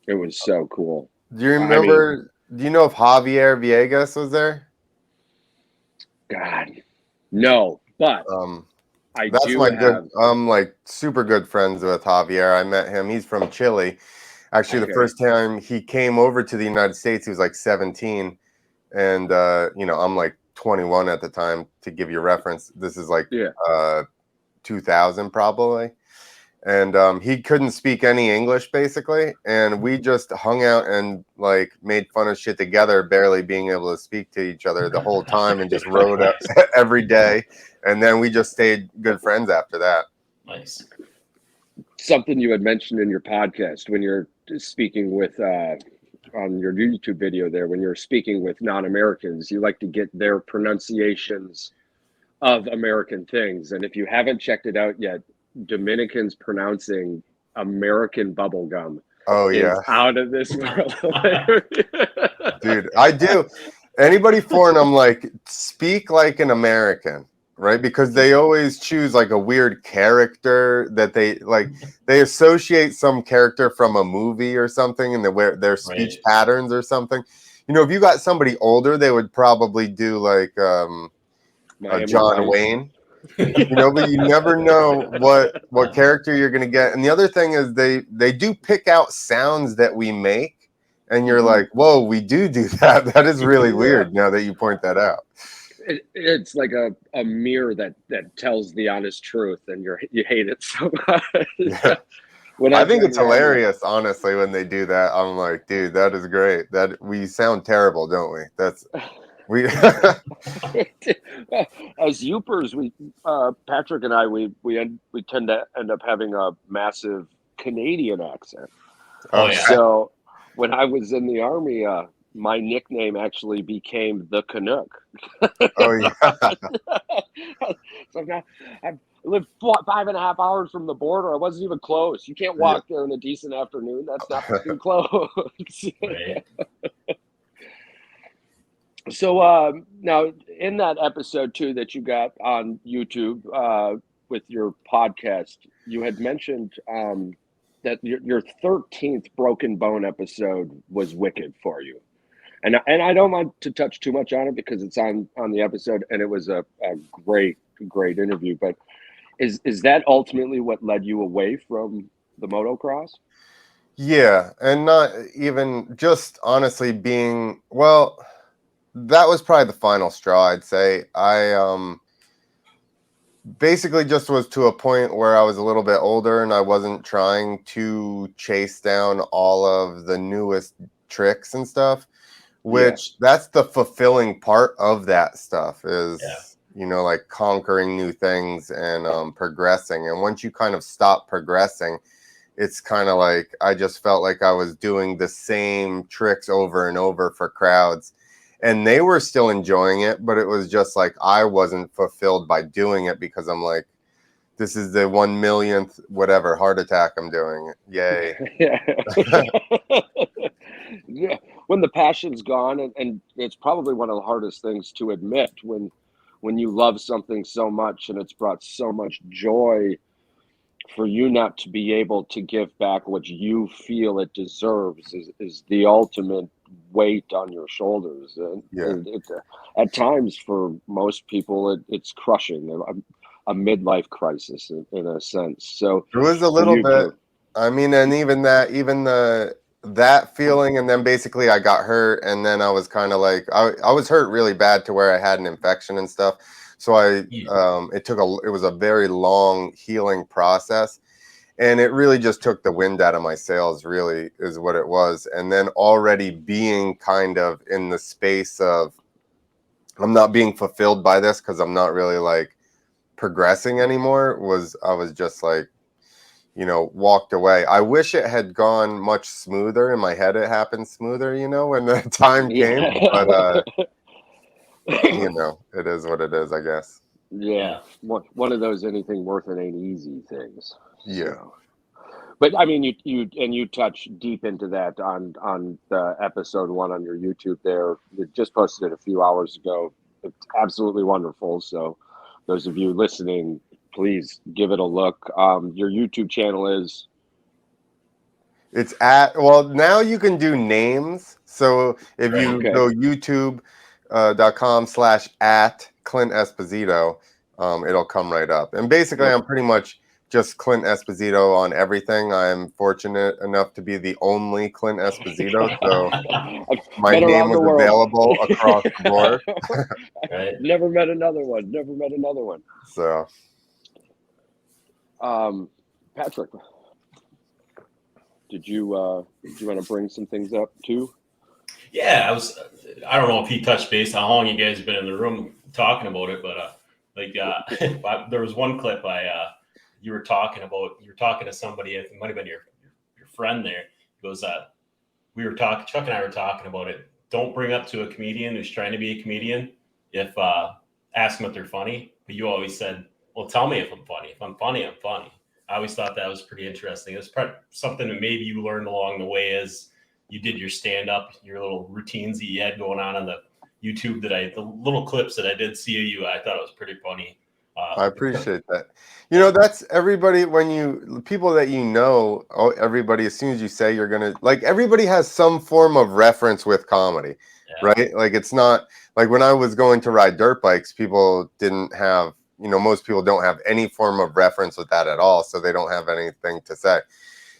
It was so cool. Do you I mean, remember? Do you know if Javier Viegas was there? God, no, but Um, I that's do my good. have. I'm like super good friends with Javier. I met him. He's from Chile. Actually, the Okay. first time he came over to the United States, he was like 17, and I'm like 21 at the time. To give you reference, this is like Yeah. uh, 2000 probably. And he couldn't speak any English basically, and we just hung out and like made fun of shit together, barely being able to speak to each other the whole time, and just rode up Nice. every day, and then we just stayed good friends after that. Nice. Something you had mentioned in your podcast when you're speaking with on your YouTube video there, when you're speaking with non-Americans, you like to get their pronunciations of American things. And if you haven't checked it out yet, Dominicans pronouncing American bubblegum Oh is yeah, out of this world. dude, I do. Anybody foreign, I'm like, speak like an American, right? Because they always choose like a weird character that they like. They associate some character from a movie or something, and they wear their speech Right. patterns or something. If you got somebody older, they would probably do like Miami John Vice. Wayne, but you never know what character you're gonna get. And the other thing is they do pick out sounds that we make, and you're Mhm. like, whoa, we do that. That is really Yeah. weird now that you point that out. It's like a mirror that tells the honest truth, and you hate it so much. Yeah. When I I was think in it's the army, hilarious, honestly, when they do that. I'm like, dude, that is great. That we sound terrible, don't we? That's we as Yoopers, we Patrick and I we tend to end up having a massive Canadian accent. Oh okay. yeah. So when I was in the army, my nickname actually became the Canuck. Oh yeah. So now I lived 5.5 hours from the border. I wasn't even close. You can't Yeah. walk there in a decent afternoon. That's not too close. Right. So now in that episode too that you got on YouTube with your podcast, you had mentioned that your 13th Broken Bone episode was wicked for you, and I don't want to touch too much on it because it's on the episode, and it was a great interview. But is that ultimately what led you away from the motocross? Yeah, and not even just honestly being well, that was probably the final straw, I'd say. I basically just was to a point where I was a little bit older and I wasn't trying to chase down all of the newest tricks and stuff, Yeah, which that's the fulfilling part of that stuff Yeah. is, like conquering new things and progressing. And once you kind of stop progressing, it's kind of like I just felt like I was doing the same tricks over and over for crowds, and they were still enjoying it, but it was just like I wasn't fulfilled by doing it because I'm like, this is the 1 millionth whatever heart attack I'm doing. Yay. yeah. Yeah, when the passion's gone, and it's probably one of the hardest things to admit when you love something so much and it's brought so much joy for you not to be able to give back what you feel it deserves is the ultimate weight on your shoulders. Yeah. And at times for most people it's crushing, a midlife crisis in a sense. So It was a for little you bit. too. I mean, and even that feeling, and then basically I got hurt, and then I was kind of like I was hurt really bad to where I had an infection and stuff. So Yeah. it was a very long healing process, and it really just took the wind out of my sails, really is what it was. And then already being kind of in the space of I'm not being fulfilled by this because I'm not really like progressing anymore, was I was just like, walked away. I wish it had gone much smoother. In my head, it happened smoother, when the time came. But Yeah. it is what it is, I guess. Yeah, Yeah. one of those anything worth it ain't easy things. Yeah. So, but I mean, you touch deep into that on the episode one on your YouTube there. You just posted it a few hours ago. It's absolutely wonderful. So, those of you listening, please give it a look. Your YouTube channel is It's at, well, now you can do names. So if you Okay. go youtube.com/at Clint Esposito, it'll come right up. And basically, I'm pretty much just Clint Esposito on everything. I'm fortunate enough to be the only Clint Esposito. So my Been name around the was world. available across the board. Right. Never met another one. So, Patrick, did you want to bring some things up too? Yeah, I don't know if he touched base how long you guys have been in the room talking about it, but there was one clip you were talking to somebody. It might have been your friend there. He goes, Chuck and I were talking about it. Don't bring up to a comedian who's trying to be a comedian if ask them if they're funny. But you always said, well, tell me if I'm funny. If I'm funny, I'm funny. I always thought that was pretty interesting. It's something that maybe you learned along the way as you did your stand-up, your little routines that you had going on the YouTube the little clips that I did see of you, I thought it was pretty funny. I appreciate that. You know, that's everybody, people that everybody, as soon as you say you're going to, like, everybody has some form of reference with comedy, right? Like, it's not, like, when I was going to ride dirt bikes, people didn't have, most people don't have any form of reference with that at all, so they don't have anything to say.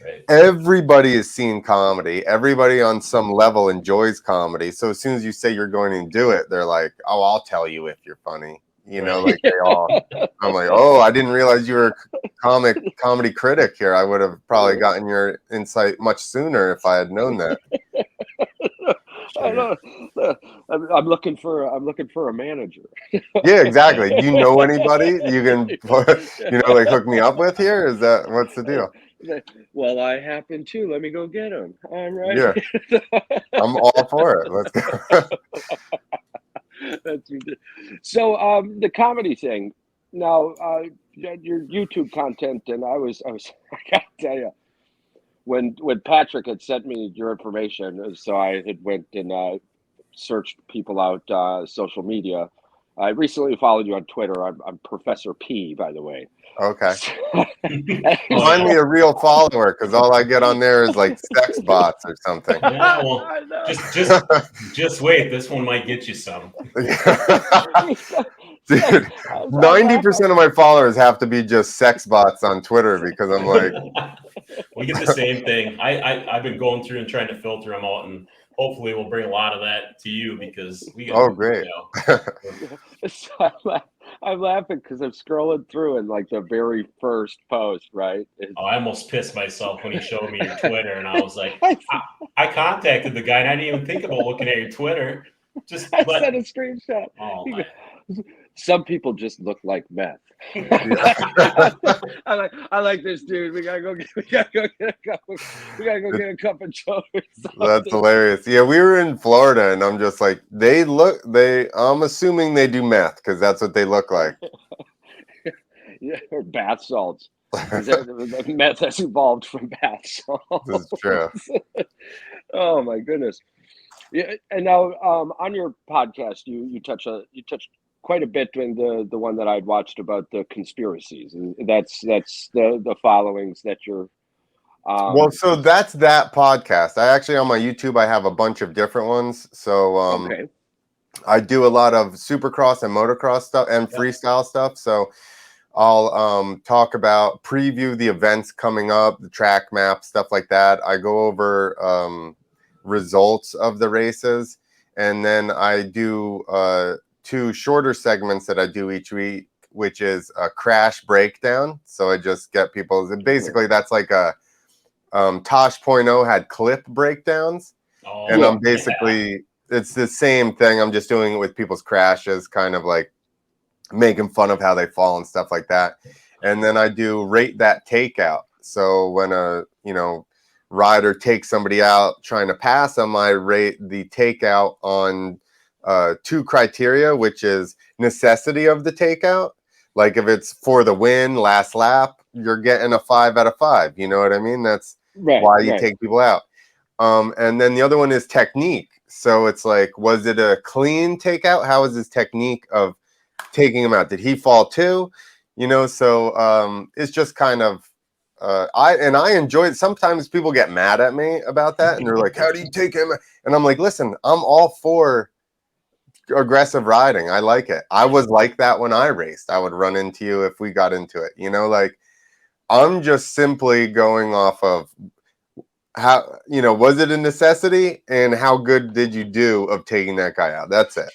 Right. Everybody has seen comedy. Everybody on some level enjoys comedy. So as soon as you say you're going to do it, they're like, oh, I'll tell you if you're funny. Like they all, I'm like, oh, I didn't realize you were a comedy critic here. I would have probably gotten your insight much sooner if I had known that. I know. I'm looking for a manager. Yeah, exactly. Do you know anybody you can, like hook me up with here? What's the deal? Well, I happen to. Let me go get him. All right. Yeah, I'm all for it. Let's go. That's ridiculous. So, the comedy thing. Now, your YouTube content, and I gotta tell you, when Patrick had sent me your information, so I had went and searched people out social media. I recently followed you on Twitter. I'm Professor P, by the way. Okay. Oh, Find me a real follower, because all I get on there is like sex bots or something. Yeah, well, just wait. This one might get you some. Dude, 90% of my followers have to be just sex bots on Twitter, because I'm like, we get the same thing. I've been going through and trying to filter them out, and hopefully we'll bring a lot of that to you, because we got. oh, great. So I'm laughing because I'm scrolling through and like the very first post, right? I almost pissed myself when he showed me your Twitter, and I was like, I contacted the guy, and I didn't even think about looking at your Twitter. I sent a screenshot. Oh, some people just look like meth. I like this dude. We gotta go get a cup of joe. That's hilarious. Yeah, we were in Florida, and I'm just like, I'm assuming they do meth, because that's what they look like. Yeah, or bath salts. Meth has evolved from bath salts. This is true. Oh my goodness. Yeah, and now on your podcast, you touched quite a bit in the one that I'd watched about the conspiracies. That's the followings that you're. Well, so that's that podcast. I actually, on my YouTube, I have a bunch of different ones. So okay. I do a lot of supercross and motocross stuff and freestyle stuff. So I'll preview the events coming up, the track map, stuff like that. I go over results of the races, and then I do 2 shorter segments that I do each week, which is a crash breakdown. So I just get people, basically that's like a Tosh.0 had clip breakdowns, and I'm basically it's the same thing. I'm just doing it with people's crashes, kind of like making fun of how they fall and stuff like that. And then I do rate that takeout. So when a rider takes somebody out trying to pass them, I rate the takeout on 2 criteria, which is necessity of the takeout. Like if it's for the win, last lap, you're getting a 5 out of 5. You know what I mean? That's why you take people out. And then the other one is technique. So it's like, was it a clean takeout? How was his technique of taking him out? Did he fall too? So it's just kind of I enjoy it. Sometimes people get mad at me about that, and they're like, "How do you take him?" And I'm like, "Listen, I'm all for aggressive riding. I like it. I was like that when I raced. I would run into you if we got into it. You know, like I'm just simply going off of how, was it a necessity and how good did you do of taking that guy out? That's it.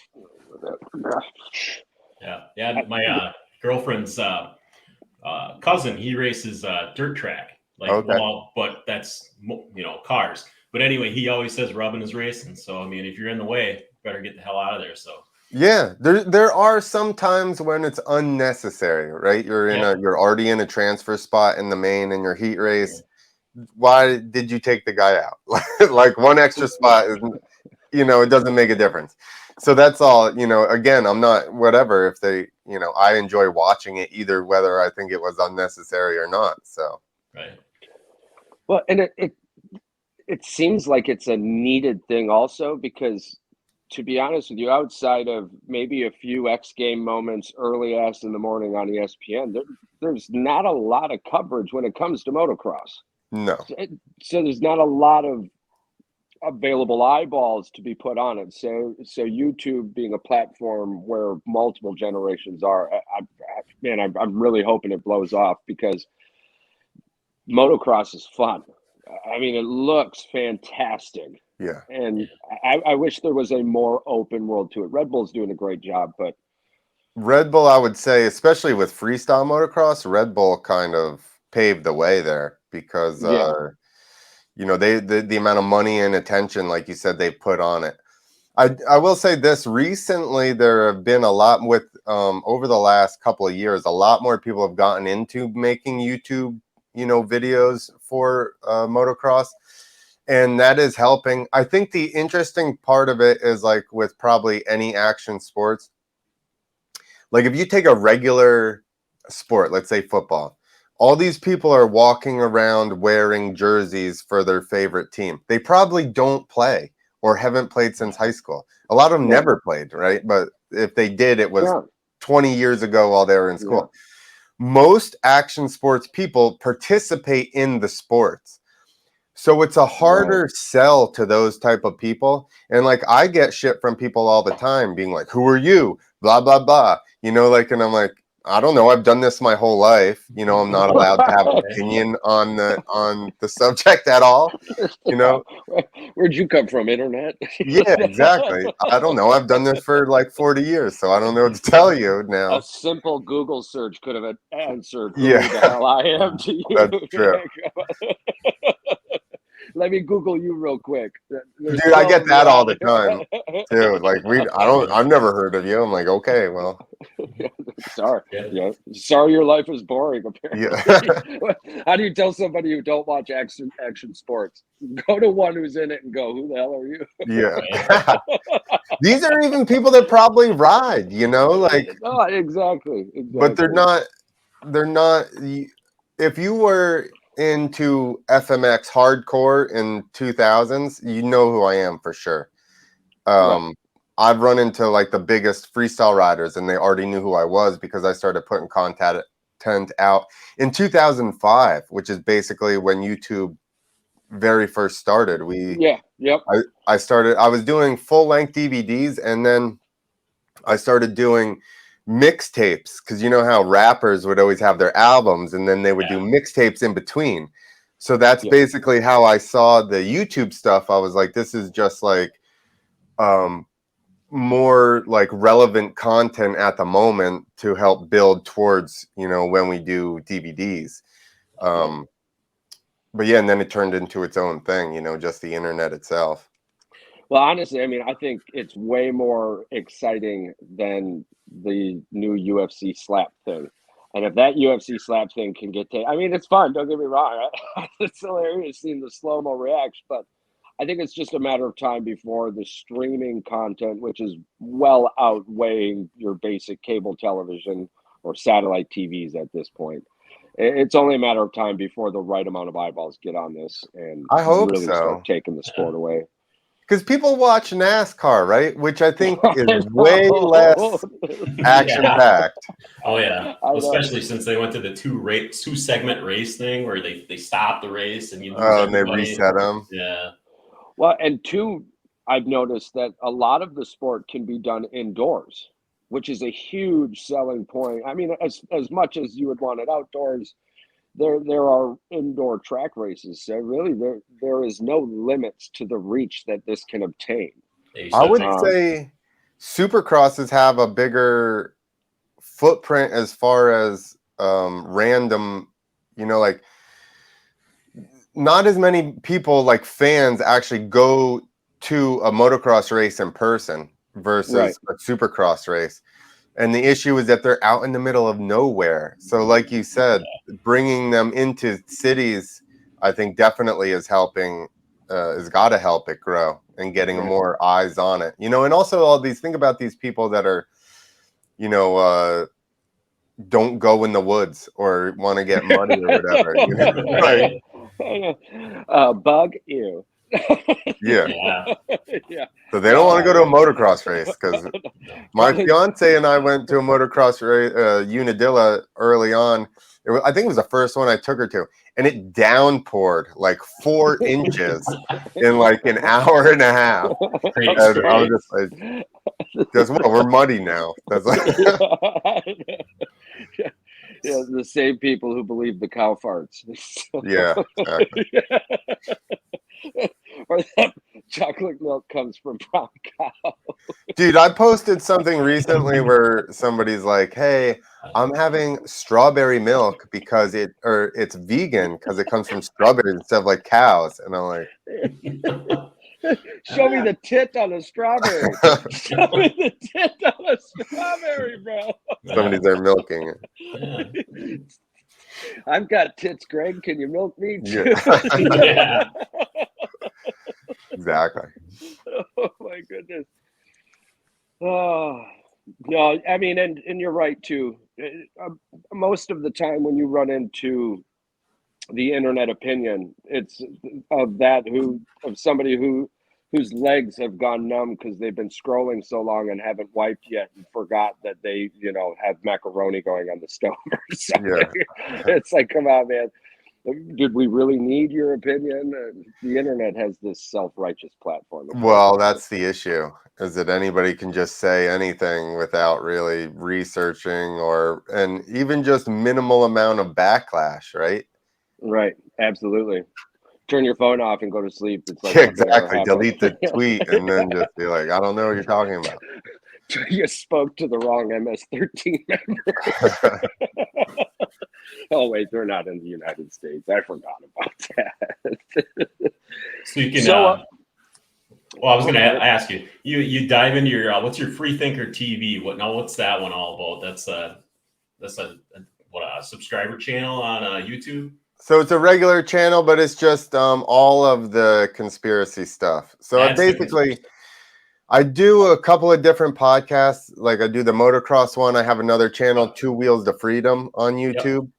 Yeah. My girlfriend's cousin, he races dirt track, like Okay. but that's cars. But anyway, he always says rubbing is racing. So I mean, if you're in the way, better get the hell out of there. So Yeah, there are some times when it's unnecessary, right? You're already in a transfer spot in the main in your heat race. Why did you take the guy out? Like one extra spot isn't, it doesn't make a difference. So that's all, again, I'm not whatever if they, I enjoy watching it either whether I think it was unnecessary or not. So right. Well, and it seems like it's a needed thing also because, to be honest with you, outside of maybe a few X game moments early ass in the morning on ESPN, there's not a lot of coverage when it comes to motocross. no. So there's not a lot of available eyeballs to be put on it. So YouTube being a platform where multiple generations are, I'm really hoping it blows off because motocross is fun. I mean, it looks fantastic. Yeah. And I wish there was a more open world to it. Red Bull's doing a great job, but Red Bull, I would say, especially with freestyle motocross, Red Bull kind of paved the way there because yeah, the amount of money and attention, like you said, they put on it. I will say this, recently there have been a lot with over the last couple of years, a lot more people have gotten into making YouTube, videos for motocross, and that is helping. I think the interesting part of it is like with probably any action sports, like if you take a regular sport, let's say football, all these people are walking around wearing jerseys for their favorite team. They probably don't play or haven't played since high school. A lot of them never played, right? But if they did, it was 20 years ago while they were in school. Most action sports people participate in the sports. So it's a harder sell to those type of people. And like I get shit from people all the time being like, "Who are you?" Blah blah blah. And I'm like, I don't know. I've done this my whole life. I'm not allowed to have an opinion on the subject at all. Where'd you come from, internet? Yeah, exactly. I don't know. I've done this for like 40 years, so I don't know what to tell you now. A simple Google search could have answered who Yeah, the hell I am to you. that's true. Let me Google you real quick. Dude, I get that all the time too. Like I've never heard of you. I'm like, okay, well. Sorry. Yeah. Sorry your life is boring, apparently. Yeah. How do you tell somebody who don't watch action sports? Go to one who's in it and go, who the hell are you? Yeah. These are even people that probably ride, like oh, exactly. But they're not if you were into FMX hardcore in 2000s, you know who I am for sure. I've run into like the biggest freestyle riders and they already knew who I was because I started putting content out in 2005, which is basically when YouTube very first started. I was doing full length DVDs and then I started doing mixtapes because you know how rappers would always have their albums and then they would do mixtapes in between. So that's basically how I saw the YouTube stuff. I was like, this is just like more like relevant content at the moment to help build towards, when we do DVDs. But yeah, and then it turned into its own thing, just the internet itself. Well, honestly, I mean, I think it's way more exciting than the new UFC slap thing. And if that UFC slap thing can get I mean, it's fun. Don't get me wrong. It's hilarious seeing the slow-mo reaction, but I think it's just a matter of time before the streaming content, which is well outweighing your basic cable television or satellite TVs at this point. It's only a matter of time before the right amount of eyeballs get on this and I hope really so. start taking the sport away. because people watch NASCAR, right? Which I think I is way know. less action packed. Oh yeah, I know. especially since they went to the two segment race thing where they stop the race and you lose And they everybody. reset them. Yeah, Well, and two, I've noticed that a lot of the sport can be done indoors, which is a huge selling point. I mean, as much as you would want it outdoors, there are indoor track races. So really, there is no limits to the reach that this can obtain. yeah, you I start would taking- say supercrosses have a bigger footprint as far as random, like not as many people like fans actually go to a motocross race in person Right. versus a supercross race. And the issue is that they're out in the middle of nowhere. So like you said, bringing them into cities, I think definitely is helping, has got to help it grow and getting Right. more eyes on it. And also all these, think about these people that are, don't go in the woods or want to get muddy or whatever. Right. Bug you. Yeah. Yeah. Yeah. So they don't want to go to a motocross race because my fiance and I went to a motocross race, Unadilla early on. I think it was the first one I took her to, and it downpoured like 4 inches in like an hour and a half. Great And I was experience. just like, guess what? We're muddy now. That's like, Yeah, the same people who believe the cow farts. yeah, exactly. Or that chocolate milk comes from brown cow. Dude, I posted something recently where somebody's like, "Hey, I'm having strawberry milk because it's vegan because it comes from strawberries instead of like cows." And I'm like, Show me the tit on a strawberry. Show me the tit on a strawberry, bro. somebody's there milking it. Yeah. I've got tits, Greg. Can you milk me too? Yeah. Exactly. Oh my goodness. Oh no, I mean, and you're right too. Most of the time when you run into the internet opinion, it's of somebody whose legs have gone numb because they've been scrolling so long and haven't wiped yet and forgot that they have macaroni going on the stove or something. Yeah. It's like, come on, man. Did we really need your opinion? The internet has this self-righteous platform. Well, that's the issue, is that anybody can just say anything without really researching and even just minimal amount of backlash, right? Right. Absolutely. Turn your phone off and go to sleep. It's like, Yeah, okay, what exactly. happened? Delete the tweet and then just be like, I don't know what you're talking about. You spoke to the wrong MS-13 member. Oh, wait, they're not in the United States. I forgot about that. So you can. So, Well, I was going to ask you. You dive into your what's your Freethinker TV? What's that one all about? That's a subscriber channel on YouTube. So it's a regular channel, but it's just all of the conspiracy stuff. So I do a couple of different podcasts. Like I do the motocross one. I have another channel, Two Wheels to Freedom, on YouTube. Yep.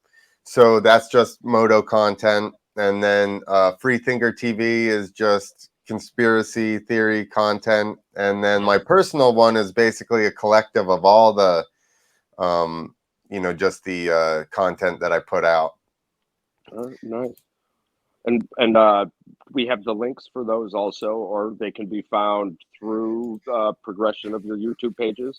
So that's just moto content. And then Freethinker TV is just conspiracy theory content. And then my personal one is basically a collective of all the, just the content that I put out. Nice. And we have the links for those also, or they can be found through progression of your YouTube pages.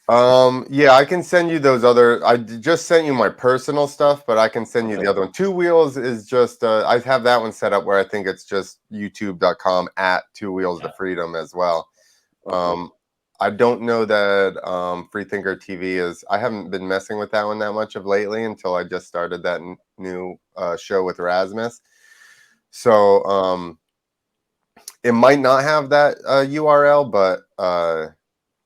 Yeah, I can send you those other. I just sent you my personal stuff, but I can send you the other one. Two Wheels is just I have that one set up where I think it's just youtube.com @2wheels to freedom as well. Okay. I don't know that Freethinker TV is. I haven't been messing with that one that much of lately until I just started that new show with Rasmus. So it might not have that URL, but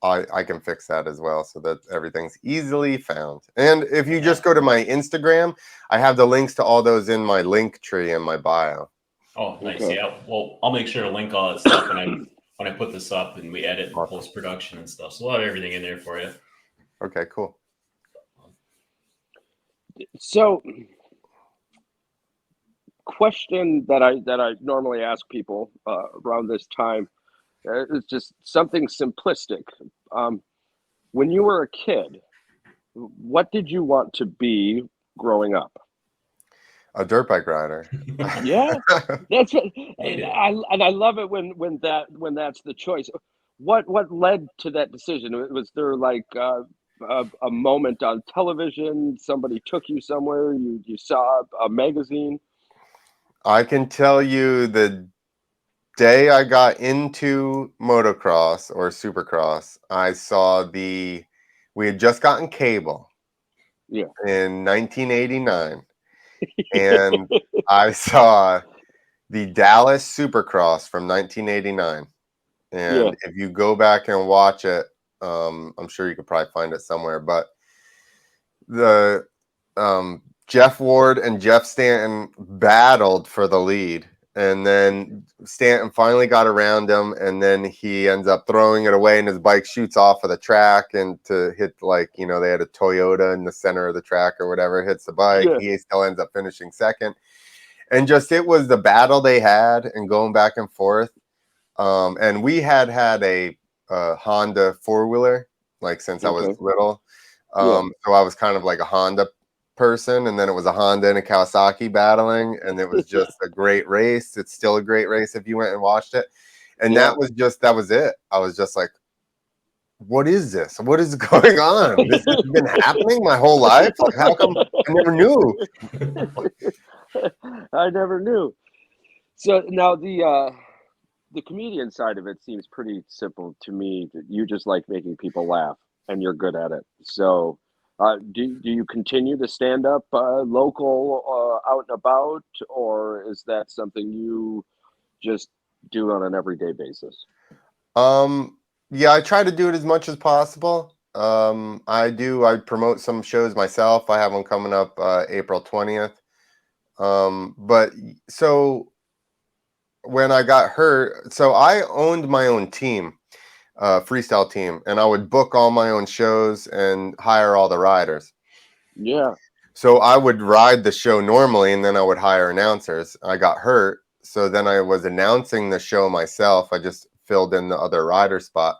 I can fix that as well so that everything's easily found. And if you just go to my Instagram, I have the links to all those in my link tree in my bio. Oh, nice. Okay. Yeah. Well, I'll make sure to link all that stuff when I put this up and we edit and post production and stuff. So we'll have everything in there for you. Okay, cool. So, question that I normally ask people around this time. It's just something simplistic. When you were a kid, what did you want to be growing up? A dirt bike rider. Yeah, that's what, Hate it. I love it when that's the choice. What led to that decision? Was there like a moment on television? Somebody took you somewhere? You saw a magazine? I can tell you the day I got into motocross or supercross, I saw we had just gotten cable Yeah, in 1989, and I saw the Dallas Supercross from 1989. yeah, And if you go back and watch it, I'm sure you could probably find it somewhere, but the Jeff Ward and Jeff Stanton battled for the lead, and then Stanton finally got around him, and then he ends up throwing it away, and his bike shoots off of the track and to hit, like, they had a Toyota in the center of the track or whatever, hits the bike. yeah. He still ends up finishing second, and just it was the battle they had and going back and forth. And we had a Honda four-wheeler, like, since I was Okay, little. yeah. So I was kind of like a Honda person, and then it was a Honda and a Kawasaki battling, and it was just a great race. It's still a great race if you went and watched it. And Yeah. that was it. I was just like, what is this? What is going on? This has been happening my whole life? Like, how come I never knew? I never knew. So now the comedian side of it seems pretty simple to me. That you just like making people laugh, and you're good at it. So, do you continue to stand up local, out and about, or is that something you just do on an everyday basis? Um, yeah, I try to do it as much as possible. I promote some shows myself. I have one coming up April 20th. But so when I got hurt, so I owned my own team, freestyle team, and I would book all my own shows and hire all the riders. Yeah, So I would ride the show normally, and then I would hire announcers. I got hurt, so then I was announcing the show myself. I just filled in the other rider spot.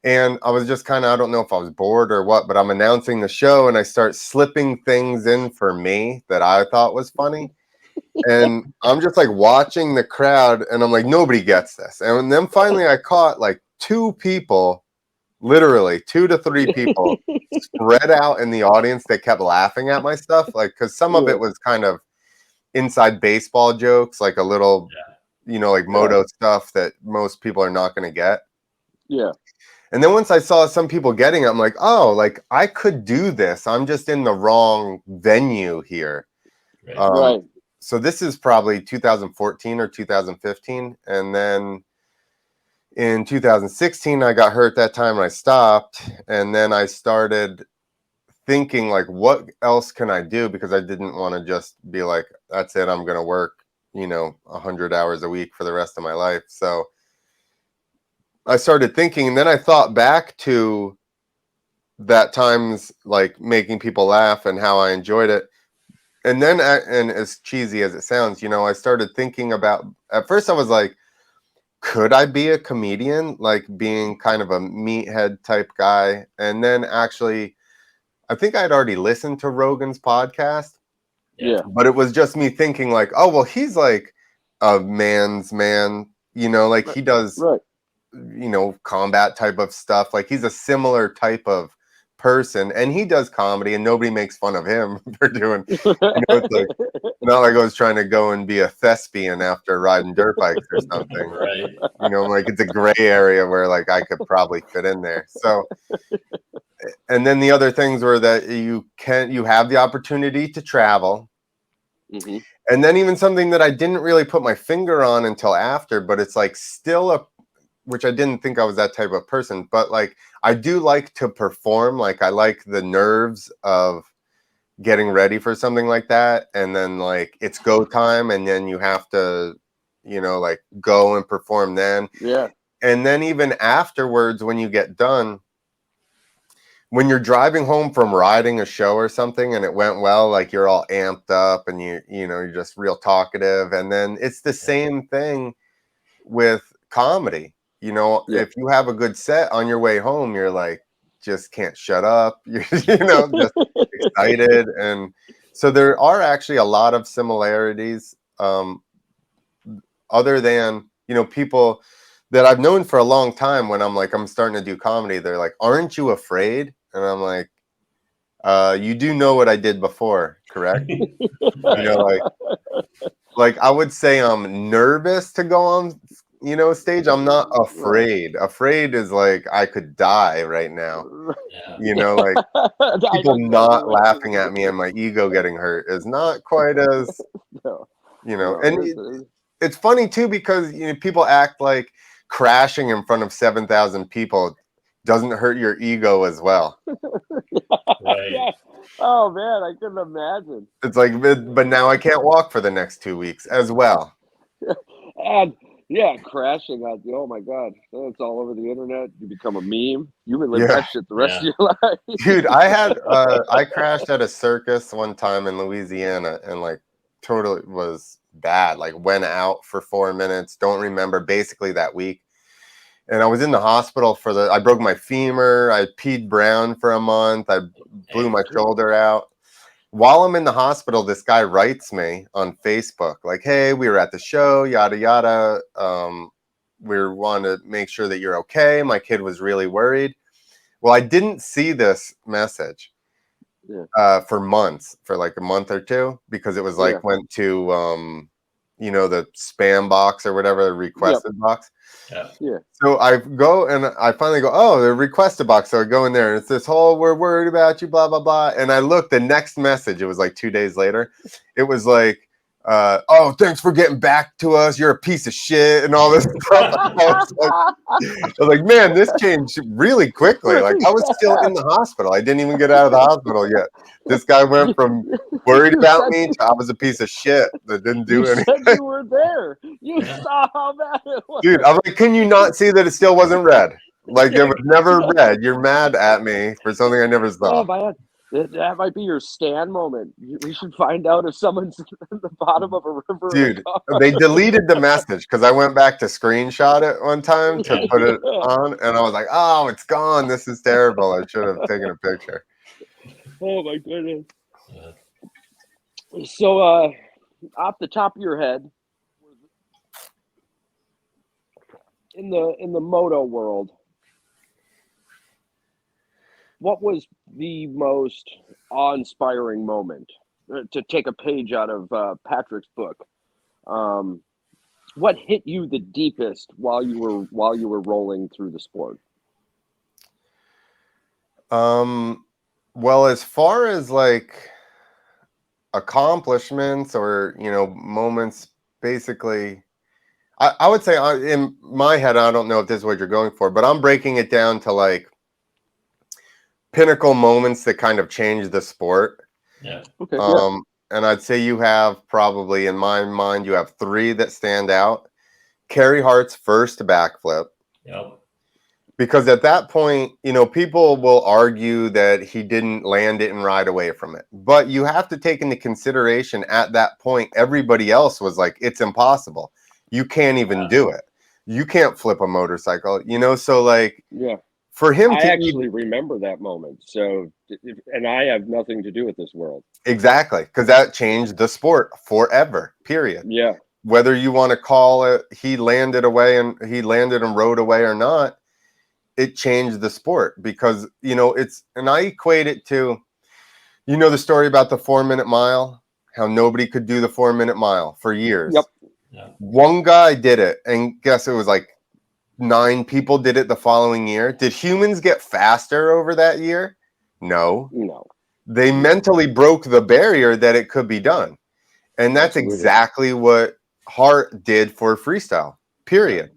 And I was just kind of, I don't know if I was bored or what, but I'm announcing the show and I start slipping things in for me that I thought was funny. And I'm just like watching the crowd and I'm like, nobody gets this. And then finally I caught like two people, literally 2 to 3 people spread out in the audience that kept laughing at my stuff. Like, cause some of yeah, it was kind of inside baseball jokes, like a little, Yeah. like yeah, moto stuff that most people are not going to get. yeah. And then once I saw some people getting it, I'm like, oh, like I could do this. I'm just in the wrong venue here. Right. Um, Right. so this is probably 2014 or 2015. And then in 2016, I got hurt that time and I stopped. And then I started thinking, like, what else can I do? Because I didn't want to just be like, that's it. I'm going to work, 100 hours a week for the rest of my life. So I started thinking, and then I thought back to that times, like making people laugh and how I enjoyed it. And then, and as cheesy as it sounds, I started thinking about, at first I was like, could I be a comedian? Like being kind of a meathead type guy. And then actually, I think I'd already listened to Rogan's podcast, Yeah. Yeah. but it was just me thinking like, oh, well, he's like a man's man, like Right. he does, Right. combat type of stuff. Like he's a similar type of person and he does comedy and nobody makes fun of him for doing, it's like not like I was trying to go and be a thespian after riding dirt bikes or something. Right. Like it's a gray area where like I could probably fit in there. So, and then the other things were that you have the opportunity to travel. Hmm. And then even something that I didn't really put my finger on until after, but it's like still which I didn't think I was that type of person, but like I do like to perform. Like I like the nerves of getting ready for something like that. And then like it's go time and then you have to, like go and perform then. Yeah. And then even afterwards, when you get done, when you're driving home from riding a show or something and it went well, like you're all amped up and you're just real talkative. And then it's the Yeah. same thing with comedy. You know, Yeah. if you have a good set on your way home, you're like, just can't shut up. You're, you know, just excited. And so there are actually a lot of similarities, other than, you know, people that I've known for a long time. When I'm starting to do comedy, they're like, aren't you afraid? And I'm like, you do know what I did before, correct? You know, like I would say I'm nervous to go on, you know, stage. I'm not Right. afraid. Afraid is like I could die right now. Yeah. You know, like I know people exactly not what you laughing at mean. me and my ego getting hurt is not quite as, No, you know, no, and it's funny too, because, you know, people act like crashing in front of 7,000 people doesn't hurt your ego as well. Right. yeah. Oh man, I couldn't imagine. It's like, but now I can't walk for the next 2 weeks as well. And yeah, crashing on oh my god, it's all over the internet. You become a meme. You relive Yeah. that shit the rest Yeah. of your life. Dude, I crashed at a circus one time in Louisiana, and like totally was bad. Like went out for 4 minutes, don't remember basically that week. And I was in the hospital I broke my femur, I peed brown for a month, I blew my shoulder out. While I'm in the hospital, this guy writes me on Facebook, like, hey, we were at the show, yada yada. We want to make sure that you're okay. My kid was really worried. Well, I didn't see this message for months, for like a month or two, because it was like went to you know, the spam box or whatever, the requested box. Yeah. So I go and I finally go, oh, the requested box. So I go in there and it's this whole, we're worried about you, blah, blah, blah. And I look, the next message, it was like 2 days later. It was like, oh, thanks for getting back to us. You're a piece of shit and all this stuff. I was like, man, this changed really quickly. Like I was still in the hospital. I didn't even get out of the hospital yet. This guy went from worried about me to I was a piece of shit that didn't do anything. You said you were there. You saw how bad it was. Dude, I'm like, can you not see that it still wasn't red? Like it was never red. You're mad at me for something I never saw. Oh man, that might be your Stan moment. We should find out if someone's at the bottom of a river in a Dude, car. they deleted the message because I went back to screenshot it one time to put it on, and I was like, oh, it's gone. This is terrible. I should have taken a picture. Oh my goodness. So, off the top of your head, in the moto world, what was the most awe-inspiring moment? To take a page out of Patrick's book, what hit you the deepest while you were rolling through the sport? Well, as far as like accomplishments or, you know, moments, basically, I would say in my head, I don't know if this is what you're going for, but I'm breaking it down to like pinnacle moments that kind of change the sport. Yeah. Okay. And I'd say you have probably, in my mind, you have three that stand out. Carey Hart's first backflip. Yep. Because at that point, you know, people will argue that he didn't land it and ride away from it. But you have to take into consideration at that point, everybody else was like, it's impossible. You can't even do it. You can't flip a motorcycle, you know? So like, for him I to actually remember that moment. So, and I have nothing to do with this world. Exactly. Because that changed the sport forever, period. Yeah. Whether you want to call it, he landed and rode away or not, it changed the sport because, you know, and I equate it to, you know, the story about the 4-minute mile, how nobody could do the 4-minute mile for years. Yep. Yeah. One guy did it, and guess it was like 9 people did it the following year. Did humans get faster over that year? No. They mentally broke the barrier that it could be done. And that's exactly what Hart did for freestyle, period.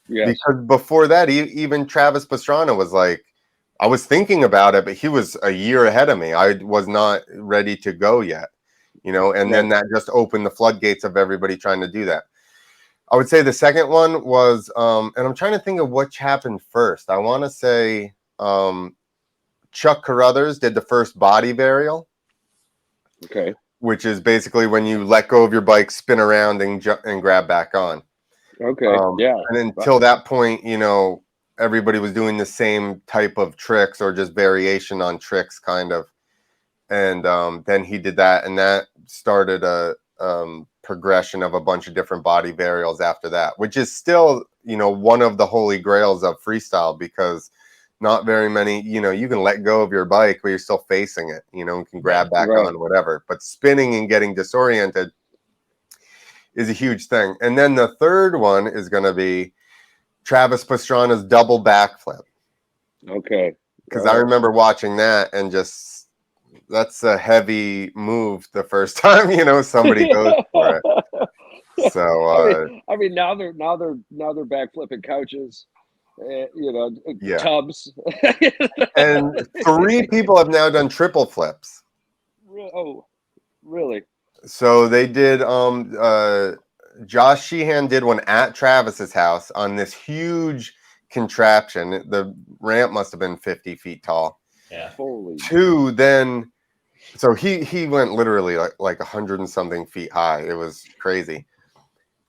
Yes. Because before that, even Travis Pastrana was like, I was thinking about it, but he was a year ahead of me. I was not ready to go yet, you know, and then that just opened the floodgates of everybody trying to do that. I would say the second one was, and I'm trying to think of which happened first. I want to say Chuck Carruthers did the first body varial. Okay. Which is basically when you let go of your bike, spin around and grab back on. Okay. Yeah. And until that point, everybody was doing the same type of tricks or just variation on tricks, kind of. And then he did that, and that started a progression of a bunch of different body varials after that, which is still, one of the holy grails of freestyle, because not very many, you can let go of your bike, but you're still facing it, and can grab back on, whatever. But spinning and getting disoriented is a huge thing. And then the third one is going to be Travis Pastrana's double backflip. Okay. Because I remember watching that and just, that's a heavy move the first time, somebody goes for it. So I mean, now they're backflipping couches, tubs. And 3 people have now done triple flips. Oh, really? So they did. Josh Sheehan did one at Travis's house on this huge contraption. The ramp must have been 50 feet tall. Yeah. Holy. 2 then. So he went literally like 100 and something feet high. It was crazy.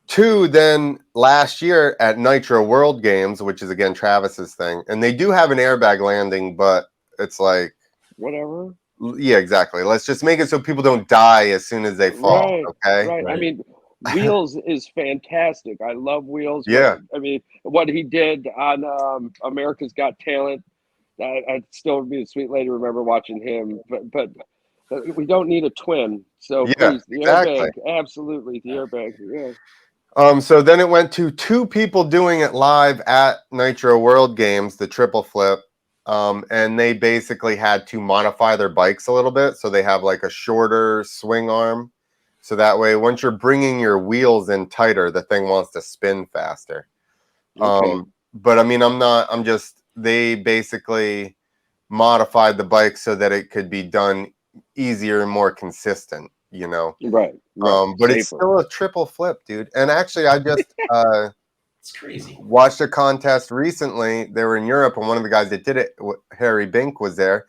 2 then last year at Nitro World Games, which is again Travis's thing, and they do have an airbag landing, but it's like whatever. Yeah, exactly. Let's just make it so people don't die as soon as they fall. Okay. Right. I mean, Wheels is fantastic. I love Wheels. Yeah. I mean, what he did on America's Got Talent, I'd still be a sweet lady. Remember watching him, but we don't need a twin. So please, the airbag, absolutely, the airbag. Yeah. So then it went to 2 people doing it live at Nitro World Games, the triple flip. And they basically had to modify their bikes a little bit. So they have like a shorter swing arm. So that way, once you're bringing your wheels in tighter, the thing wants to spin faster. Okay. But I mean, they basically modified the bike so that it could be done easier and more consistent, Right. But safer. It's still a triple flip, dude. And actually, I just it's crazy. Watched a contest recently. They were in Europe, and one of the guys that did it, Harry Bink, was there.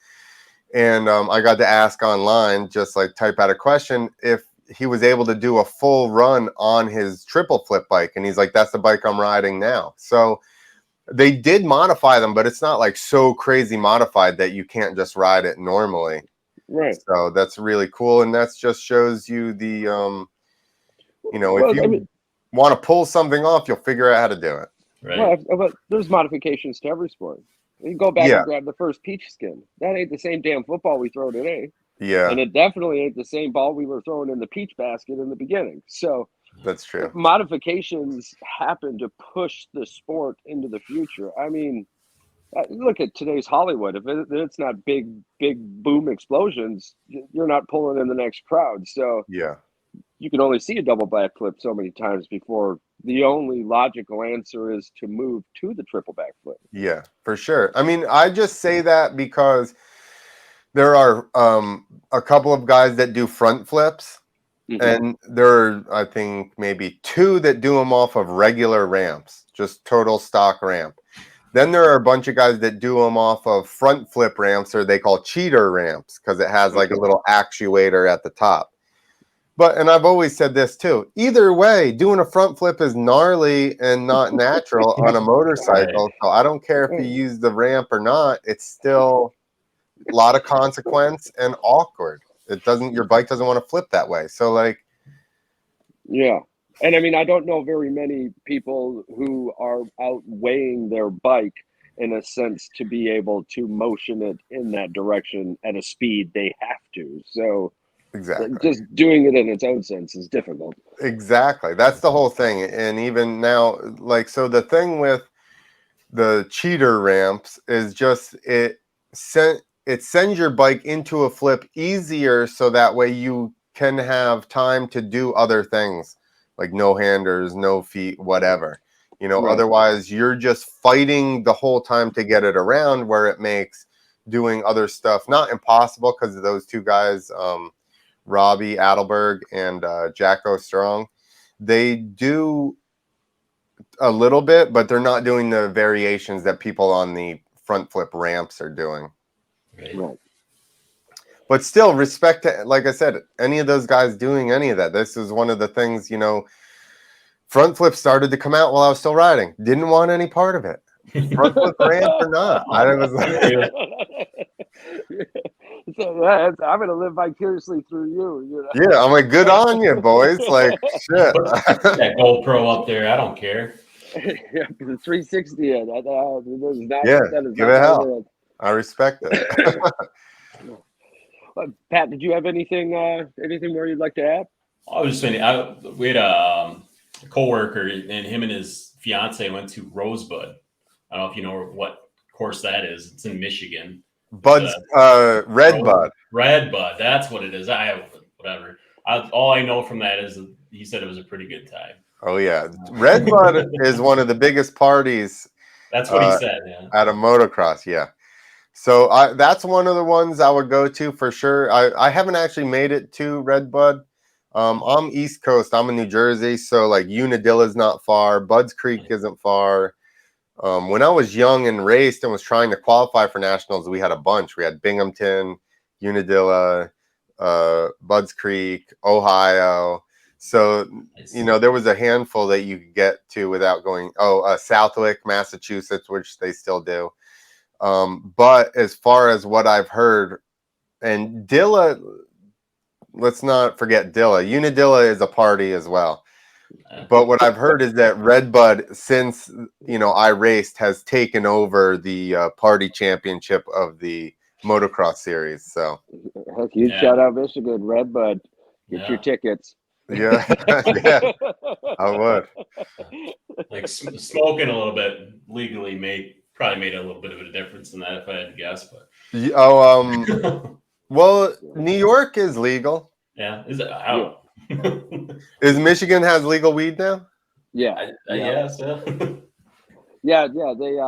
And I got to ask online, just like type out a question, if he was able to do a full run on his triple flip bike. And he's like, that's the bike I'm riding now. So they did modify them, but it's not like so crazy modified that you can't just ride it normally. Right. So that's really cool. And that just shows you the, if you want to pull something off, you'll figure out how to do it. Right. Well, but there's modifications to every sport. You go back and grab the first peach skin. That ain't the same damn football we throw today. Yeah. And it definitely ain't the same ball we were throwing in the peach basket in the beginning. So that's true. Modifications happen to push the sport into the future. I mean, look at today's Hollywood. If it's not big boom explosions, you're not pulling in the next crowd. So yeah. You can only see a double backflip so many times before the only logical answer is to move to the triple backflip. Yeah, for sure. I mean, I just say that because there are a couple of guys that do front flips, and there are, I think, maybe 2 that do them off of regular ramps, just total stock ramp. Then there are a bunch of guys that do them off of front flip ramps, or they call cheater ramps, because it has like a little actuator at the top. And I've always said this too. Either way, doing a front flip is gnarly and not natural on a motorcycle. So I don't care if you use the ramp or not. It's still a lot of consequence and awkward. Your bike doesn't want to flip that way. So yeah. And I mean, I don't know very many people who are outweighing their bike in a sense to be able to motion it in that direction at a speed they have to. So exactly, just doing it in its own sense is difficult. Exactly. That's the whole thing. And even now, so the thing with the cheater ramps is just it sends your bike into a flip easier, so that way you can have time to do other things like no handers, no feet, whatever. Otherwise you're just fighting the whole time to get it around, where it makes doing other stuff not impossible, because of those 2 guys, Robbie Adelberg and Jacko Strong. They do a little bit, but they're not doing the variations that people on the front flip ramps are doing. Right. But still, respect to, like I said, any of those guys doing any of that. This is one of the things, Front flip started to come out while I was still riding. Didn't want any part of it. Front flip ramp or not. I was like, So I'm going to live vicariously through you. yeah, I'm like, good on you, boys. Like, shit. Put that GoPro up there. I don't care. Yeah, the 360 in. Yeah, that is give not it my hell. world. I respect it. Pat, did you have anything more you'd like to add? I was just saying, we had a coworker, and him and his fiance went to Rosebud. I don't know if you know what course that is. It's in Michigan. Bud's Red Bud. Red Bud. That's what it is. Whatever. All I know from that is he said it was a pretty good time. Oh yeah, Red Bud is one of the biggest parties. That's what he said. Yeah. At a motocross, yeah. So that's one of the ones I would go to for sure. I haven't actually made it to Red Bud. I'm East Coast. I'm in New Jersey, so like Unadilla's not far. Bud's Creek isn't far. When I was young and raced and was trying to qualify for nationals, we had a bunch. We had Binghamton, Unadilla, Bud's Creek, Ohio. So, there was a handful that you could get to without going, Southwick, Massachusetts, which they still do. But as far as what I've heard, and Dilla, let's not forget Dilla. Unadilla is a party as well. But what I've heard is that Red Bud, since, I raced, has taken over the party championship of the motocross series. So, huge shout out Michigan, Red Bud. Get your tickets. Yeah, yeah, I would. Like smoking a little bit legally probably made a little bit of a difference in that, if I had to guess. But well, New York is legal. Yeah, is it? How? Is Michigan has legal weed now? Yeah, yeah. So. yeah. They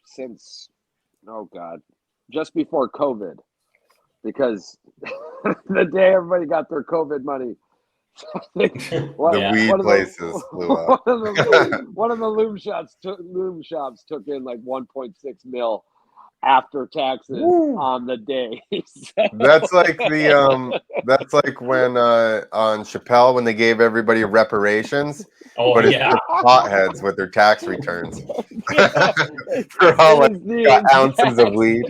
since just before COVID, because the day everybody got their COVID money. The weed places blew up. One of the loom shops took in like 1.6 mil after taxes on the day. That's like that's like when on Chappelle when they gave everybody reparations. Oh, but it's yeah. just potheads with their tax returns. For all like ounces of weed.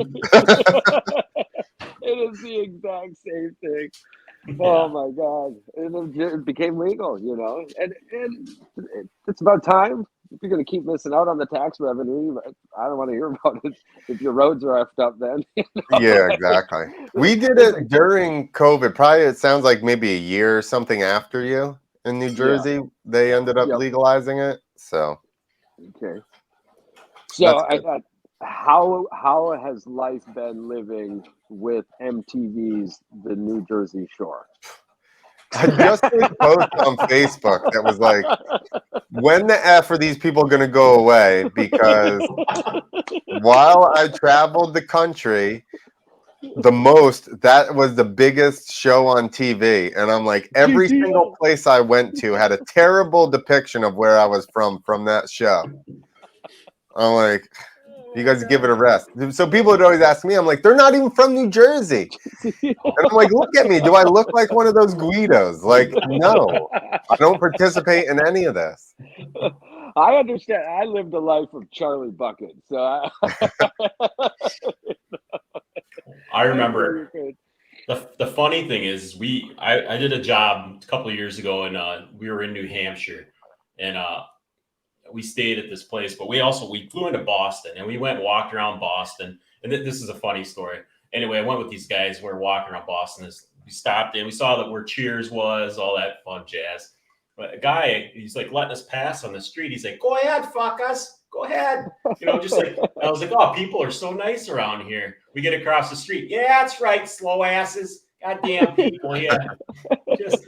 It is the exact same thing. Oh my God! And it became legal, and it's about time. If you're going to keep missing out on the tax revenue, I don't want to hear about it. If your roads are effed up, then. Yeah, exactly. We did it during COVID. Probably it sounds like maybe a year or something after you in New Jersey. Yeah. They ended up legalizing it. So. Okay. So how has life been living with MTV's The New Jersey Shore? I just made a post on Facebook that was like, when the F are these people going to go away? Because while I traveled the country the most, that was the biggest show on TV. And I'm like, every single place I went to had a terrible depiction of where I was from that show. I'm like, you guys give it a rest. So people would always ask me, I'm like, they're not even from New Jersey. And I'm like, look at me. Do I look like one of those Guidos? Like, no, I don't participate in any of this. I understand. I lived a life of Charlie Bucket. So I remember the funny thing is I did a job a couple of years ago and we were in New Hampshire and we stayed at this place, but we flew into Boston and we went and walked around Boston. And this is a funny story. Anyway, I went with these guys. We were walking around Boston. We stopped and we saw that where Cheers was, all that fun jazz. But a guy, he's like letting us pass on the street. He's like, "Go ahead, fuck us. Go ahead." Just like, I was like, "Oh, people are so nice around here." We get across the street. Yeah, that's right, slow asses. Goddamn people, yeah. Just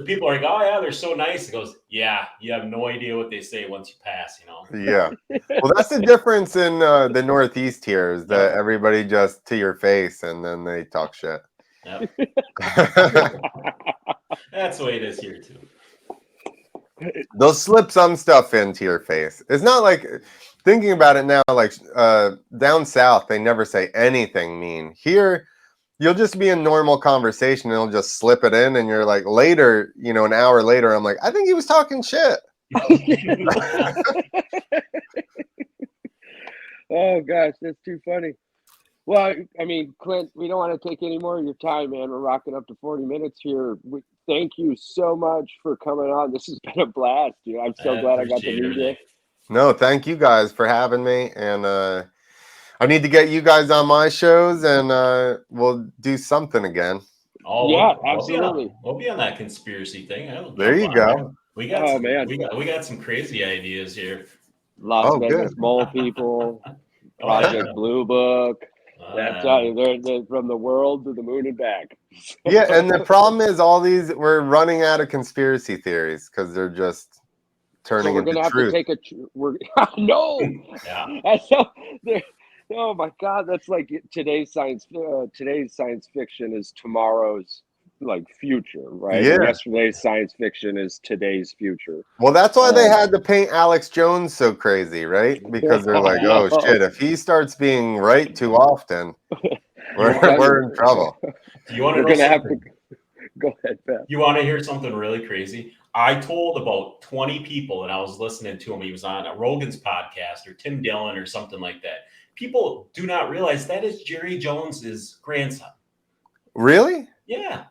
people are like, "Oh yeah, they're so nice." He goes, "Yeah, you have no idea what they say once you pass, Yeah. Well, that's the difference in the Northeast here is that everybody just to your face and then they talk shit. Yep. That's the way it is here too. They'll slip some stuff into your face. It's not like thinking about it now, like down south, they never say anything mean. Here, You'll just be in normal conversation and it'll just slip it in, and you're like later, an hour later, I'm like, I think he was talking shit. Oh gosh, that's too funny. Well, I mean, Clint, we don't want to take any more of your time, man. We're rocking up to 40 minutes here. Thank you so much for coming on. This has been a blast, dude. I'm so glad I got to meet you. No, thank you guys for having me. And I need to get you guys on my shows, and we'll do something again. Oh, yeah, absolutely. We'll be on that conspiracy thing. There you go. We got we got some crazy ideas here. Las Vegas Mole People, Project Blue Book. That's they're from the world to the moon and back. Yeah, and the problem is we're running out of conspiracy theories because they're just turning into truth. To take no. Yeah. Oh my God, that's like today's science fiction is tomorrow's future, right? Yeah. Yesterday's science fiction is today's future. Well, that's why they had to paint Alex Jones so crazy, right? Because they're like, oh shit, if he starts being right too often, we're in trouble. Do you want to go ahead, Pat. You want to hear something really crazy? I told about 20 people, and I was listening to him. He was on a Rogan's podcast or Tim Dillon or something like that. People do not realize that is Jerry Jones's grandson. Really? Yeah.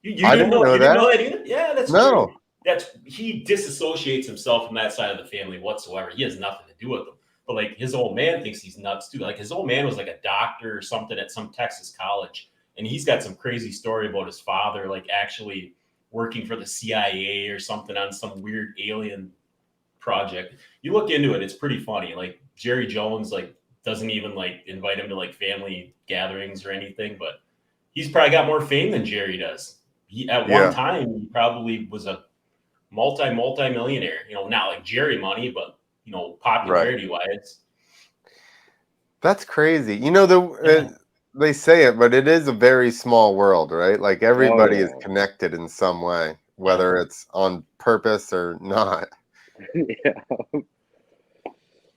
You didn't know that. You didn't know that either? Yeah, that's no. True. He disassociates himself from that side of the family whatsoever. He has nothing to do with them. But like his old man thinks he's nuts too. Like his old man was like a doctor or something at some Texas college, and he's got some crazy story about his father like actually working for the CIA or something on some weird alien project. You look into it, it's pretty funny. Like Jerry Jones doesn't even invite him to family gatherings or anything, but he's probably got more fame than Jerry does. At one time, he probably was a multi-millionaire. Not like Jerry money, but popularity wise. That's crazy. They say it, but it is a very small world, right? Like everybody is connected in some way, whether it's on purpose or not.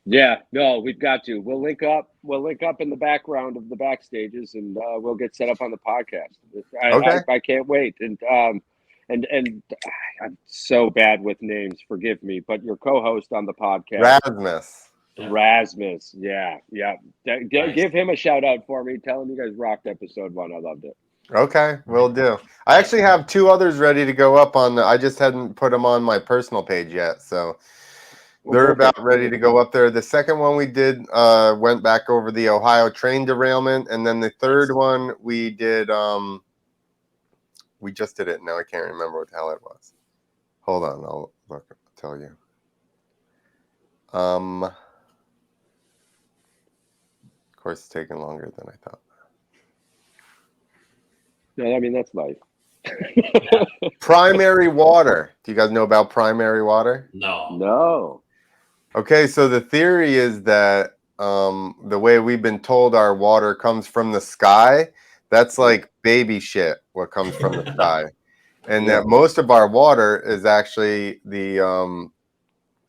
Yeah, no, we've got to. We'll link up in the background of the backstages, and we'll get set up on the podcast. I can't wait. And I'm so bad with names. Forgive me, but your co-host on the podcast, Rasmus. Yeah. Nice. Give him a shout out for me. Tell him you guys rocked episode 1. I loved it. Okay, will do. I actually have 2 others ready to go up on. I just hadn't put them on my personal page yet, so. They're about ready to go up there. The second one we did went back over the Ohio train derailment, and then the third one we did. We just did it. Now I can't remember what the hell it was. Hold on, I'll tell you. Of course, it's taking longer than I thought. No, I mean that's life. Primary water. Do you guys know about primary water? No. Okay, so the theory is that the way we've been told our water comes from the sky, that's like baby shit, what comes from the sky. And that most of our water is actually the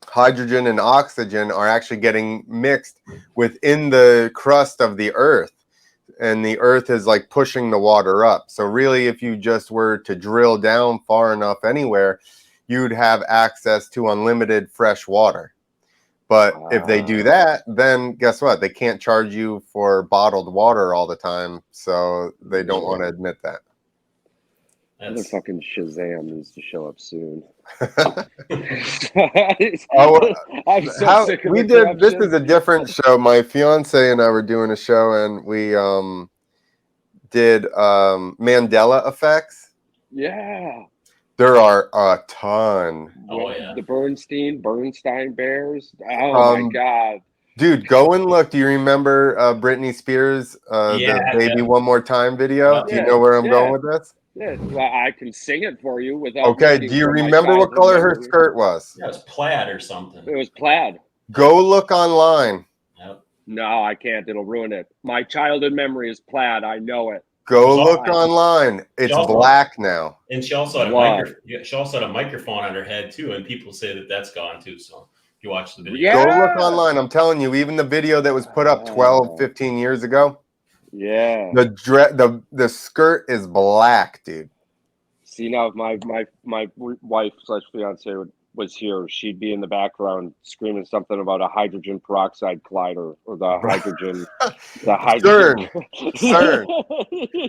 hydrogen and oxygen are actually getting mixed within the crust of the earth. And the earth is pushing the water up. So really, if you just were to drill down far enough anywhere, you'd have access to unlimited fresh water. But if they do that, then guess what? They can't charge you for bottled water all the time. So they don't want to admit that. The fucking Shazam needs to show up soon. I'm so sick of this is a different show. My fiance and I were doing a show, and we did Mandela effects. Yeah. There are a ton. Oh yeah. The Bernstein Bears. Oh my God. Dude, go and look. Do you remember Britney Spears, the Baby One More Time video? Do you know where I'm going with this? Yeah, well, I can sing it for you without. Okay, do you remember what color her skirt was? Yeah, it was plaid or something. It was plaid. Go look online. Yep. No, I can't. It'll ruin it. My childhood memory is plaid. I know it. Go look online. It's black now. And she also had a microphone on her head too, and people say that that's gone too. So if you watch the video, go look online. I'm telling you, even the video that was put up 12, 15 years ago, Yeah. The skirt is black, dude. See, now if my wife slash fiance was here, she'd be in the background screaming something about a hydrogen peroxide collider or the hydrogen CERN. CERN.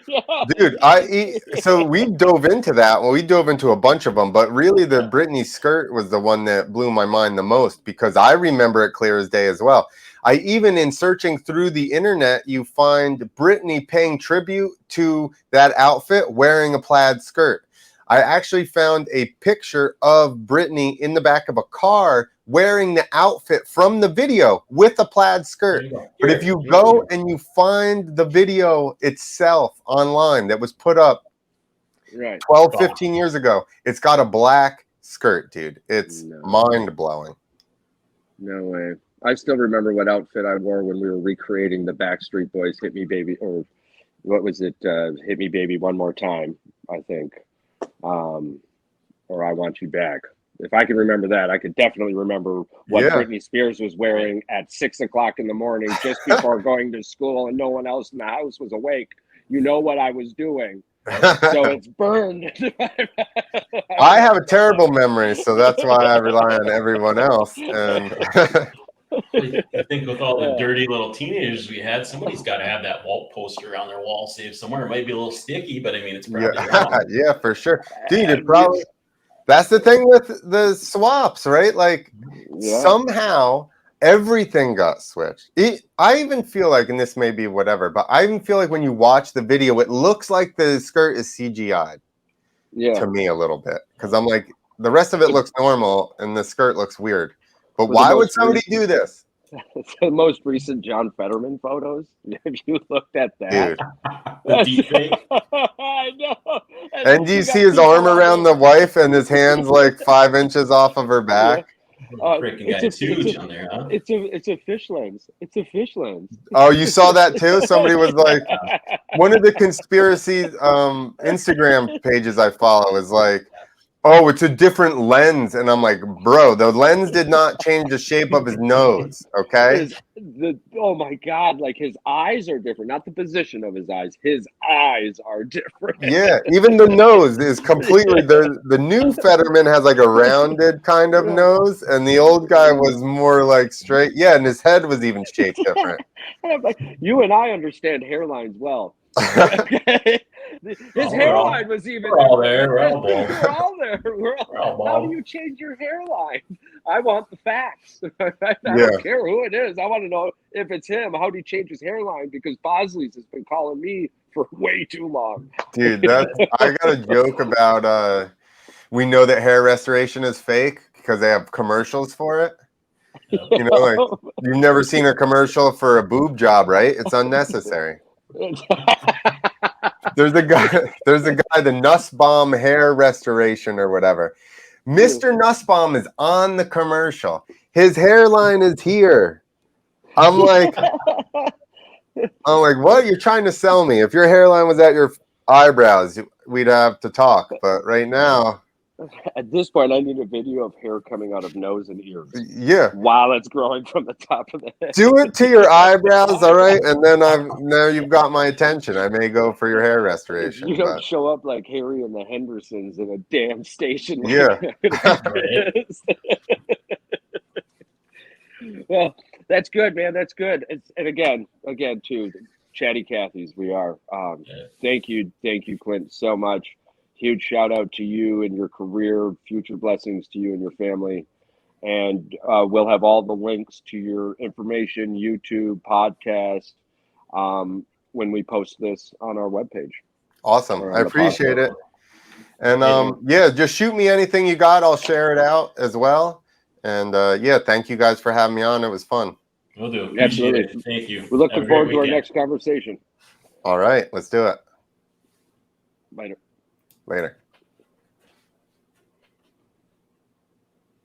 Yeah. Dude, so we dove into that. Well, we dove into a bunch of them, but really the Britney skirt was the one that blew my mind the most because I remember it clear as day as well. I even in searching through the internet, you find Britney paying tribute to that outfit wearing a plaid skirt. I actually found a picture of Britney in the back of a car wearing the outfit from the video with a plaid skirt. But if you go and you find the video itself online that was put up Right. 12, 15 years ago, it's got a black skirt, dude. It's mind-blowing. No way. I still remember what outfit I wore when we were recreating the Backstreet Boys Hit Me Baby, or what was it? Hit Me Baby One More Time, I think. Or I Want You Back. If I can remember that, I could definitely remember what Britney Spears was wearing at 6 o'clock in the morning just before going to school and no one else in the house was awake. You know what I was doing. So it's burned. I have a terrible memory, so that's why I rely on everyone else. And I think with all the dirty little teenagers we had, somebody's got to have that wall poster on their wall saved somewhere. It might be a little sticky, but I mean, it's probably wrong. Yeah, for sure. Dude, it probably... That's the thing with the swaps, right? Like somehow everything got switched. I even feel like, and this may be whatever, but I even feel like when you watch the video, it looks like the skirt is CGI'd to me a little bit. Because I'm like, the rest of it looks normal and the skirt looks weird. But why would somebody do this? The most recent John Fetterman photos. Have you looked at that? The deep fake. I know. And do you see his arm around the wife and his hands like 5 inches off of her back? Freaking huge on there, huh? It's a fish lens. It's a fish lens. Oh, you saw that too? Somebody was like, one of the conspiracy Instagram pages I follow is like, oh, it's a different lens. And I'm like, bro, the lens did not change the shape of his nose, okay? Oh my God, like his eyes are different. Not the position of his eyes. His eyes are different. Yeah, even the nose is completely, the new Fetterman has like a rounded kind of nose, and the old guy was more like straight. Yeah, and his head was even shaped different. And I'm like, you and I understand hairlines well. His hairline was even. We're all there. We're all bald. We're all there. We're all bald. How do you change your hairline? I want the facts. I don't care who it is. I want to know if it's him. How do you change his hairline? Because Bosley's has been calling me for way too long. Dude, I got a joke about we know that hair restoration is fake because they have commercials for it. You know, like you've never seen a commercial for a boob job, right? It's unnecessary. There's a guy, the Nussbaum hair restoration or whatever. Mr. Nussbaum is on the commercial. His hairline is here. I'm like, what? You're trying to sell me. If your hairline was at your eyebrows, we'd have to talk. But right now, at this point, I need a video of hair coming out of nose and ears. Yeah. While it's growing from the top of the head. Do it to your eyebrows, all right? And then now you've got my attention. I may go for your hair restoration. You don't show up like Harry and the Hendersons in a damn station. Yeah. Well, that's good, man. That's good. And again, too, Chatty Cathy's. We are. Thank you, Clint, so much. Huge shout out to you and your career. Future blessings to you and your family. And we'll have all the links to your information, YouTube, podcast, when we post this on our webpage. Awesome. I appreciate it. And just shoot me anything you got. I'll share it out as well. And thank you guys for having me on. It was fun. Will do. Absolutely. It. Thank you. We're looking forward to our next conversation. All right. Let's do it. Later. Later.